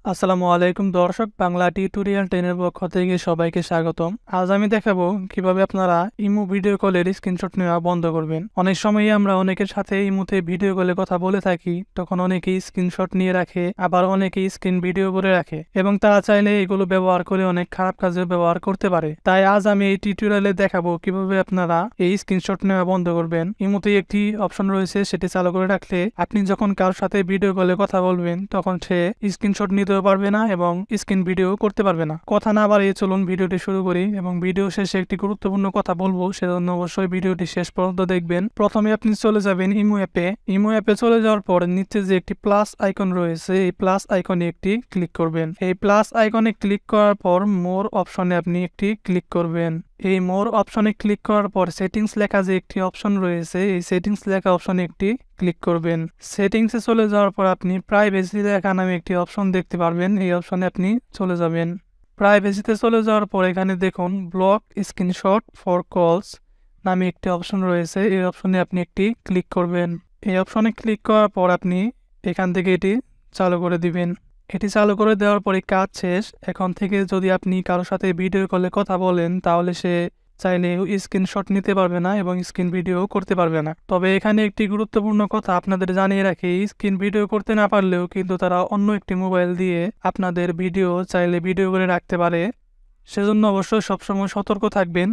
আসসালামু আলাইকুম দর্শক, বাংলা টিউটোরিয়াল 10 এর পক্ষ থেকে সবাইকে স্বাগতম। আজ আমি দেখাবো কিভাবে আপনারা ইমো ভিডিও কলের স্ক্রিনশট নেওয়া বন্ধ করবেন। অনেক সময়ই আমরা অনেকের সাথে ইমোতে ভিডিও কলে কথা বলে থাকি, তখন অনেকেই স্ক্রিনশট নিয়ে রাখে, আবার অনেকেই স্ক্রিন ভিডিও করে রাখে এবং তারা চাইলে এগুলো ব্যবহার করে অনেক খারাপ কাজে ব্যবহার করতে পারে। তাই আজ আমি এই টিউটোরিয়ালে দেখাবো কিভাবে আপনারা এই স্ক্রিনশট নেওয়া বন্ধ করবেন। ইমোতে একটি অপশন রয়েছে, সেটি চালু করে রাখলে আপনি যখন কারোর সাথে ভিডিও কলে কথা বলবেন তখন সে স্ক্রিনশট নিতেও পারবে না এবং স্ক্রিন ভিডিও করতে পারবে না। কথা না বাড়িয়ে চলুন ভিডিওটি শুরু করি এবং ভিডিও শেষে একটি গুরুত্বপূর্ণ কথা বলবো, সেজন্য অবশ্যই ভিডিওটি শেষ পর্যন্ত দেখবেন। প্রথমে আপনি চলে যাবেন ইমো অ্যাপে। ইমো অ্যাপে চলে যাওয়ার পর নিচে যে একটি প্লাস আইকন রয়েছে, এই প্লাস আইকনে একটি ক্লিক করবেন। এই প্লাস আইকনে ক্লিক করার পর মোর অপশনে আপনি একটি ক্লিক করবেন। এই মোর অপশনে ক্লিক করার পর সেটিংস লেখা যে একটি অপশন রয়েছে, এই সেটিংস লেখা অপশনে একটি ক্লিক করবেন। সেটিংসে চলে যাওয়ার পর আপনি প্রাইভেসি লেখা নামে একটি অপশন দেখতে পারবেন, এই অপশনে আপনি চলে যাবেন। প্রাইভেসিতে চলে যাওয়ার পর এখানে দেখুন ব্লক স্ক্রিনশট ফর কলস নামে একটি অপশন রয়েছে, এই অপশনে আপনি একটি ক্লিক করবেন। এই অপশনে ক্লিক করার পর আপনি এখান থেকে এটি চালু করে দিবেন। এটি চালু করে দেওয়ার পরে কাজ শেষ। এখন থেকে যদি আপনি কারোর সাথে ভিডিও কলে কথা বলেন তাহলে সে চাইলে স্ক্রিনশট নিতে পারবে না এবং স্ক্রিন ভিডিও করতে পারবে না। তবে এখানে একটি গুরুত্বপূর্ণ কথা আপনাদের জানিয়ে রাখি, স্ক্রিন ভিডিও করতে না পারলেও কিন্তু তারা অন্য একটি মোবাইল দিয়ে আপনাদের ভিডিও চাইলে ভিডিও করে রাখতে পারে। সেজন্য অবশ্যই সবসময় সতর্ক থাকবেন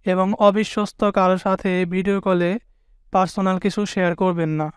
এবং অবিশ্বস্ত কারোর সাথে ভিডিও কলে পার্সোনাল কিছু শেয়ার করবেন না।